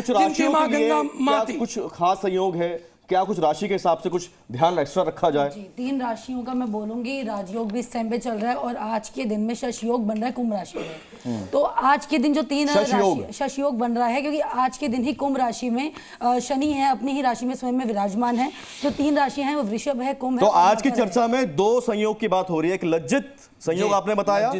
कुछ राशियों के लिए क्या कुछ खास संयोग है? क्या कुछ राशि के हिसाब से कुछ ध्यान एक्स्ट्रा रखा जाए? जी, 3 राशियों का मैं बोलूंगी। राजयोग भी इस टाइम पे चल रहा है और आज के दिन में शश योग बन रहा है कुंभ राशि में। तो आज के दिन जो 3 राशि शश योग बन रहा है, क्योंकि आज के दिन ही कुंभ राशि में शनि है, अपनी ही राशि में स्वयं में विराजमान है। जो 3 राशियां हैं वो वृषभ है, कुंभ है। तो आज की चर्चा में 2 संयोग की बात हो रही है। एक लज्जित संयोग आपने बताया,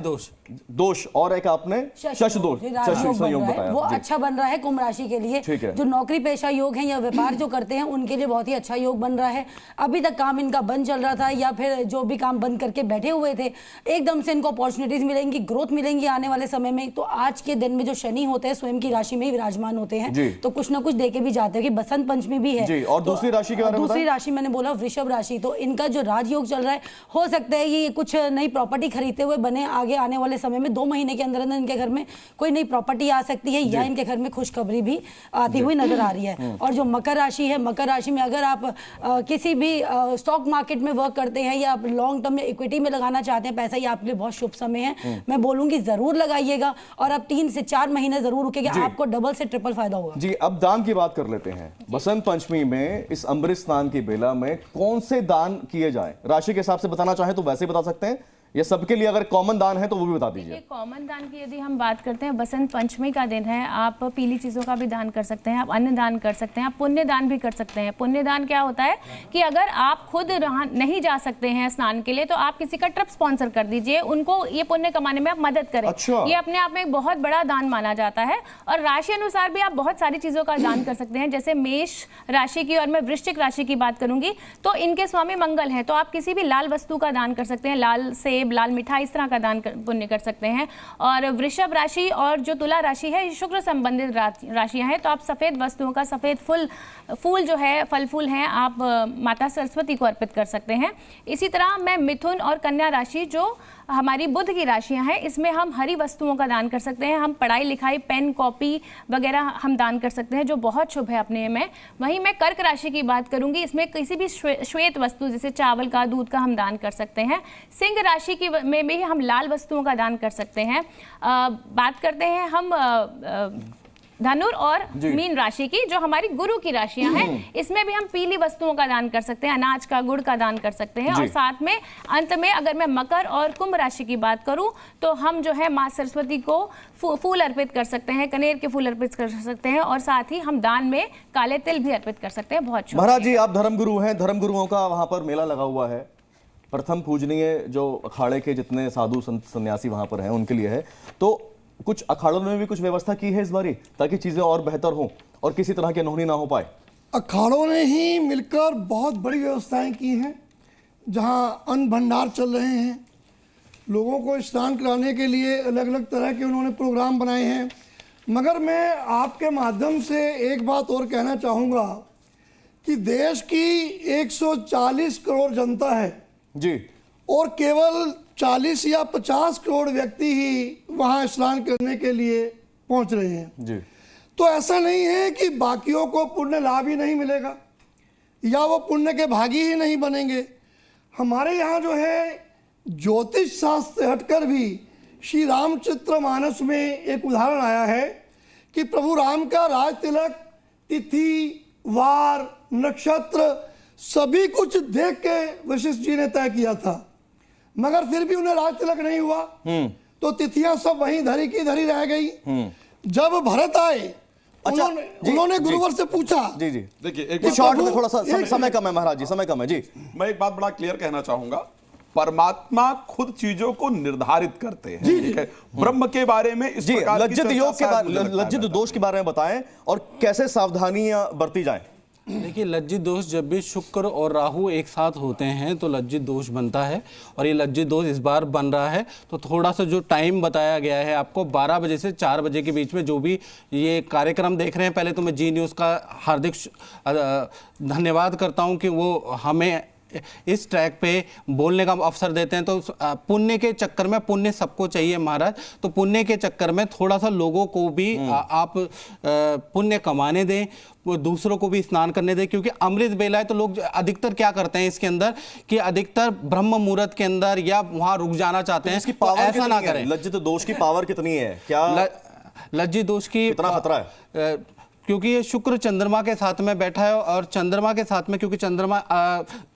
दोष, और एक आपने शश दोष संयोग बताया। वो अच्छा बन रहा है कुंभ राशि के लिए। जो नौकरी पेशा योग है या व्यापार जो करते हैं उनके लिए बहुत ही अच्छा योग बन रहा है। अभी तक काम इनका बंद चल रहा था या फिर जो भी काम बंद करके बैठे हुए थे, एकदम से इनको अपॉर्चुनिटीज मिलेंगी, ग्रोथ मिलेंगी आने वाले समय में। तो आज के दिन में जो शनि होते हैं स्वयं की राशि में ही विराजमान होते हैं, तो कुछ ना कुछ देके भी जाते हैं कि बसंत पंचमी भी है। और दूसरी राशि के बारे में, दूसरी राशि मैंने बोला वृषभ राशि। तो इनका जो राजयोग चल रहा है, हो सकता है ये कुछ नई प्रॉपर्टी खरीदते हुए बने आगे आने वाले समय में। 2 महीने के अंदर अंदर इनके घर में कोई नई प्रॉपर्टी आ सकती है या इनके घर में खुशखबरी भी आती हुई नजर आ रही है। और जो मकर राशि है, मकर राशि में अगर आप किसी भी स्टॉक मार्केट में वर्क करते हैं या आप लॉन्ग टर्म में इक्विटी में लगाना चाहते हैं पैसा, ये आपके लिए बहुत शुभ समय है। मैं बोलूंगी जरूर लगाइएगा और अब 3 से 4 महीने जरूर रुकेगा, आपको डबल से ट्रिपल फायदा होगा। जी, अब दान की बात कर लेते हैं। बसंत पंचमी में इस अमृत स्नान की बेला में कौन से दान किए जाए? राशि के हिसाब से बताना चाहें तो वैसे बता सकते हैं, ये सबके लिए अगर कॉमन दान है तो वो भी बता दीजिए। कॉमन दान की यदि हम बात करते हैं, बसंत पंचमी का दिन है, आप पीली चीज़ों का भी दान कर सकते हैं, आप अन्न दान कर सकते हैं, आप पुण्य दान भी कर सकते हैं। पुण्य दान क्या होता है कि अगर आप खुद नहीं जा सकते हैं स्नान के लिए तो आप किसी का ट्रिप स्पॉन्सर कर दीजिए, उनको ये पुण्य कमाने में आप मदद करें। ये अपने आप में एक बहुत बड़ा दान माना जाता है। और राशि अनुसार भी आप बहुत सारी चीज़ों का दान कर सकते हैं। जैसे मेष राशि की और मैं वृश्चिक राशि की बात करूंगी तो इनके स्वामी मंगल हैं, तो आप किसी भी लाल वस्तु का दान कर सकते हैं, लाल सेब, लाल मिठाई, इस तरह का दान पुण्य कर सकते हैं। और वृषभ राशि और जो तुला राशि है, शुक्र संबंधित राशियां हैं, तो आप सफेद वस्तुओं का, सफेद फूल जो है, फल फूल हैं, आप माता सरस्वती को अर्पित कर सकते हैं। इसी तरह मैं मिथुन और कन्या राशि जो हमारी बुध की राशियां हैं, इसमें हम हरी वस्तुओं का दान कर सकते हैं। हम पढ़ाई लिखाई, पेन, कॉपी वगैरह हम दान कर सकते हैं, जो बहुत शुभ है अपने में। वहीं मैं कर्क राशि की बात करूंगी, इसमें किसी भी श्वेत वस्तु जैसे चावल का, दूध का हम दान कर सकते हैं। सिंह राशि की में भी हम लाल वस्तुओं का दान कर सकते हैं। बात करते हैं हम धनुर और मीन राशि की, जो हमारी गुरु की राशियां हैं, इसमें भी हम पीली वस्तुओं का दान कर सकते हैं, अनाज का, गुड़ का दान कर सकते हैं। और साथ में अंत में अगर मैं मकर और कुंभ राशि की बात करूं तो हम जो है मां सरस्वती को फूल अर्पित कर सकते हैं, कनेर के फूल अर्पित कर सकते हैं और साथ ही हम दान में काले तिल भी अर्पित कर सकते हैं। बहुत शुभ। महाराज जी, आप धर्मगुरु हैं, धर्मगुरुओं का वहां पर मेला लगा हुआ है। प्रथम पूजनीय जो अखाड़े के जितने साधु संत सन्यासी वहां पर हैं उनके लिए है, तो कुछ अखाड़ों में भी कुछ व्यवस्था की है इस बारी, ताकि चीजें और बेहतर हों और किसी तरह की अनहोनी ना हो पाए? अखाड़ों ने ही मिलकर बहुत बड़ी व्यवस्थाएं की हैं, जहां अन्न भंडार चल रहे हैं, लोगों को स्नान कराने के लिए अलग अलग तरह के उन्होंने प्रोग्राम बनाए हैं। मगर मैं आपके माध्यम से एक बात और कहना चाहूँगा कि देश की 140 करोड़ जनता है जी, और केवल 40 या 50 करोड़ व्यक्ति ही वहाँ स्नान करने के लिए पहुँच रहे हैं जी। तो ऐसा नहीं है कि बाकियों को पुण्य लाभ ही नहीं मिलेगा या वो पुण्य के भागी ही नहीं बनेंगे। हमारे यहाँ जो है ज्योतिष शास्त्र से हटकर भी श्री रामचरितमानस में एक उदाहरण आया है कि प्रभु राम का राज तिलक, तिथि, वार, नक्षत्र सभी कुछ देख के वशिष्ठ जी ने तय किया था, मगर फिर भी उन्हें राज तिलक नहीं हुआ। तो तिथियां सब वहीं धरी की धरी रह गई। जब भरत आए, उन्होंने गुरुवर से पूछा। जी जी, देखिए एक शॉर्ट में थोड़ा सा समय कम है महाराज जी, समय कम है जी। मैं एक बात बड़ा क्लियर कहना चाहूंगा, परमात्मा खुद चीजों को निर्धारित करते हैं। ठीक है, ब्रह्म के बारे में इस प्रकार लज्जित योग के बारे, लज्जित दोष के बारे में बताएं और कैसे सावधानियां बरती जाएं। देखिए, लज्जित दोष जब भी शुक्र और राहु एक साथ होते हैं तो लज्जित दोष बनता है, और ये लज्जित दोष इस बार बन रहा है। तो थोड़ा सा जो टाइम बताया गया है आपको, 12 बजे से 4 बजे के बीच में जो भी ये कार्यक्रम देख रहे हैं, पहले तो मैं जी न्यूज़ का हार्दिक धन्यवाद करता हूँ कि वो हमें इस ट्रैक पे बोलने का अवसर देते हैं। तो पुण्य के चक्कर में, पुण्य सबको चाहिए महाराज, तो पुण्य के चक्कर में थोड़ा सा लोगों को भी आप पुण्य कमाने दें, दूसरों को भी स्नान करने दें, क्योंकि अमृत बेला है। तो लोग अधिकतर क्या करते हैं इसके अंदर कि अधिकतर ब्रह्म मुहूर्त के अंदर या वहां रुक जाना चाहते हैं। इसकी पावर ऐसा ना करें। लज्जित दोष की पावर कितनी है? क्या लज्जित दोष की कितना खतरा है? क्योंकि ये शुक्र चंद्रमा के साथ में बैठा है और चंद्रमा के साथ में, क्योंकि चंद्रमा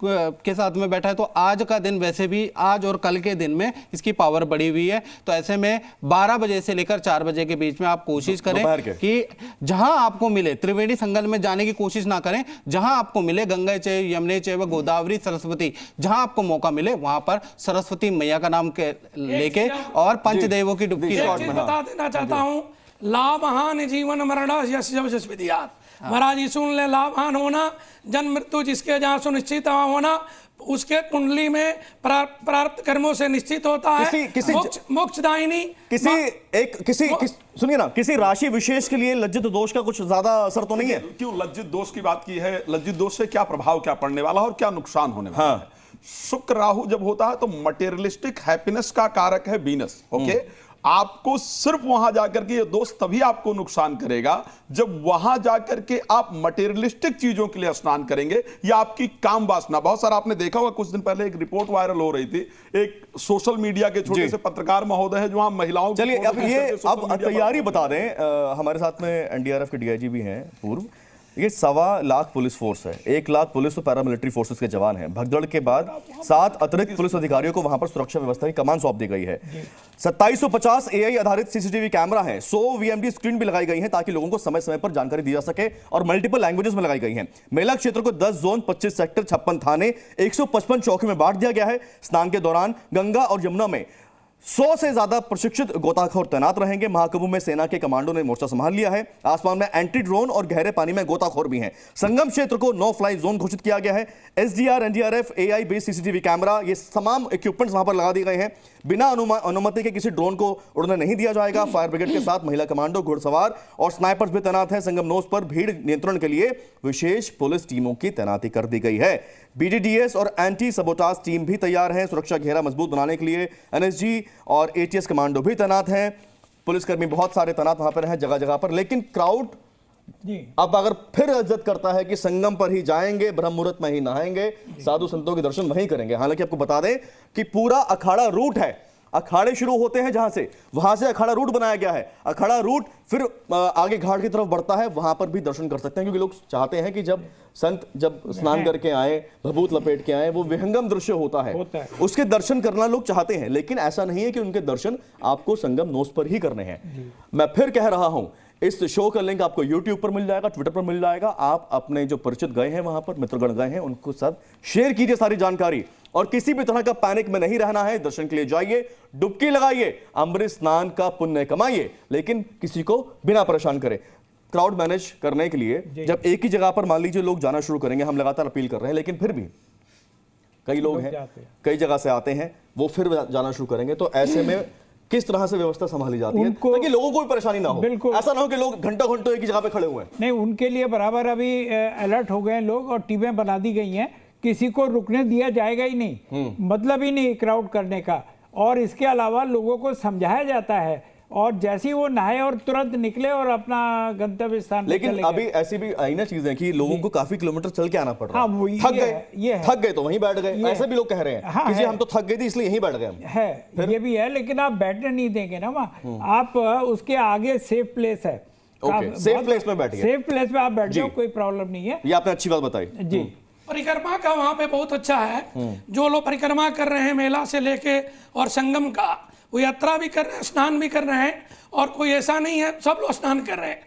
के साथ में बैठा है तो आज का दिन वैसे भी आज और कल के दिन में इसकी पावर बढ़ी हुई है। तो ऐसे में 12 बजे से लेकर 4 बजे के बीच में आप कोशिश करें कि जहां आपको मिले, त्रिवेणी संगम में जाने की कोशिश ना करें, जहां आपको मिले गंगा चैव यमुने चैव गोदावरी सरस्वती, जहां आपको मौका मिले वहां पर सरस्वती मैया का नाम लेके और पंचदेवों की डुबकी बता देना चाहता हूँ, लाभहान जीवन मरण यश जब जस विधियात। महाराज जी सुन ले, लाभहान होना, जन्म मृत्यु जिसके जहाँ सुनिश्चित होना, उसके कुंडली में प्रारब्ध कर्मों से निश्चित होता है। मोक्षदायिनी सुनिए ना, किसी राशि विशेष के लिए लज्जित दोष का कुछ ज्यादा असर तो नहीं है? क्यों लज्जित दोष की बात की है? लज्जित दोष से क्या प्रभाव क्या पड़ने वाला और क्या नुकसान होने वाला है? शुक्र राहु जब होता है तो मटेरियलिस्टिक हैप्पीनेस का कारक है वीनस। ओके, आपको सिर्फ वहां जाकर के ये दोस्त तभी आपको नुकसान करेगा जब वहां जाकर के आप मटेरियलिस्टिक चीजों के लिए स्नान करेंगे या आपकी काम वासना। बहुत सारा आपने देखा होगा, कुछ दिन पहले एक रिपोर्ट वायरल हो रही थी, एक सोशल मीडिया के छोटे से पत्रकार महोदय है जो वहां महिलाओं। चलिए अब तैयारी बता दें, हमारे साथ में एनडीआरएफ के डीआईजी भी हैं पूर्व। ये 1.25 लाख पुलिस फोर्स है, 1 लाख पुलिस और पैरामिलिट्री फोर्सेस के जवान हैं। भगदड़ के बाद 7 अतिरिक्त पुलिस अधिकारियों को वहां पर सुरक्षा व्यवस्था की कमान सौंप दी गई है। 2750 एआई आधारित सीसीटीवी कैमरा है, 100 वीएमडी स्क्रीन भी लगाई गई है ताकि लोगों को समय समय पर जानकारी दी जा सके और मल्टीपल लैंग्वेजेस में लगाई गई है। मेला क्षेत्र को 10 जोन, 25 सेक्टर, 56 थाने, 155 चौकी में बांट दिया गया है। स्नान के दौरान गंगा और यमुना में 100 से ज्यादा प्रशिक्षित गोताखोर तैनात रहेंगे। महाकुंभ में सेना के कमांडो ने मोर्चा संभाल लिया है। आसमान में एंटी ड्रोन और गहरे पानी में गोताखोर भी हैं। संगम क्षेत्र को नो फ्लाई जोन घोषित किया गया है। SDR, NDRF, AI based CCTV camera, ये तमाम इक्विपमेंट्स वहां पर लगा दिए गए हैं। बिना अनुमति के किसी ड्रोन को उड़ने नहीं दिया जाएगा। फायर ब्रिगेड के साथ महिला कमांडो, घुड़सवार और स्नाइपर्स भी तैनात हैं। संगम नोस पर भीड़ नियंत्रण के लिए विशेष पुलिस टीमों की तैनाती कर दी गई है। बीडीडीएस और एंटी सबोटाज टीम भी तैयार है। सुरक्षा घेरा मजबूत बनाने के लिए एनएसजी और एटीएस कमांडो भी तैनात हैं। पुलिसकर्मी बहुत सारे तैनात वहां पर हैं जगह जगह पर। लेकिन क्राउड अब अगर फिर इज्जत करता है कि संगम पर ही जाएंगे, ब्रह्म मुहूर्त में ही नहाएंगे, साधु संतों के दर्शन वहीं करेंगे। हालांकि आपको बता दें कि पूरा अखाड़ा रूट है, अखाड़े शुरू होते हैं जहां से, वहां से अखाड़ा रूट बनाया गया है। अखाड़ा रूट फिर आगे घाट की तरफ बढ़ता है, वहां पर भी दर्शन कर सकते हैं क्योंकि लोग चाहते हैं कि जब संत स्नान करके आए, भभूत लपेट के आए, वो विहंगम दृश्य होता है, उसके दर्शन करना लोग चाहते हैं। लेकिन ऐसा नहीं है कि उनके दर्शन आपको संगम नोस पर ही करने हैं। मैं फिर कह रहा हूं, इस शो का लिंक आपको YouTube पर मिल जाएगा, ट्विटर पर मिल जाएगा। आप अपने जो परिचित गए हैं वहां पर, मित्रगण गए हैं, उनको साथ शेयर कीजिए सारी जानकारी। और किसी भी तरह का पैनिक में नहीं रहना है। दर्शन के लिए जाइए, डुबकी लगाइए, अमृत स्नान का पुण्य कमाइए, लेकिन किसी को बिना परेशान करें। क्राउड मैनेज करने के लिए जब एक ही जगह पर मान लीजिए लोग जाना शुरू करेंगे, हम लगातार अपील कर रहे हैं, लेकिन फिर भी कई लोग हैं, कई जगह से आते हैं, वो फिर जाना शुरू करेंगे। तो ऐसे में किस तरह से व्यवस्था संभाली जाती है ताकि लोगों को भी परेशानी ना हो? बिल्कुल ऐसा ना हो कि लोग घंटों घंटों एक ही जगह पे खड़े हुए हैं। नहीं, उनके लिए बराबर अभी अलर्ट हो गए लोग और टीमें बना दी गई हैं। किसी को रुकने दिया जाएगा ही नहीं, मतलब ही नहीं क्राउड करने का। और इसके अलावा लोगों को समझाया जाता है और जैसे ही वो नहाए और तुरंत निकले और अपना गंतव्य स्थान। लेकिन अभी ऐसी भी आई ना चीजें कि लोगों को काफी किलोमीटर चल के आना पड़ रहा है। हाँ, थक गए तो वहीं बैठ गए, ऐसे भी लोग कह रहे हैं। हाँ, हम तो थक गए थे इसलिए यहीं बैठ गए। ये भी है, लेकिन आप बैठने नहीं देंगे ना वहाँ। आप उसके आगे सेफ प्लेस है, सेफ प्लेस में बैठिए, सेफ प्लेस में आप बैठ जाओ, कोई प्रॉब्लम नहीं है। ये आपने अच्छी बात बताई जी। परिक्रमा का वहाँ पे बहुत अच्छा है। जो लोग परिक्रमा कर रहे हैं मेला से लेके और संगम का, वो यात्रा भी कर रहे हैं, स्नान भी कर रहे हैं, और कोई ऐसा नहीं है, सब लोग स्नान कर रहे हैं।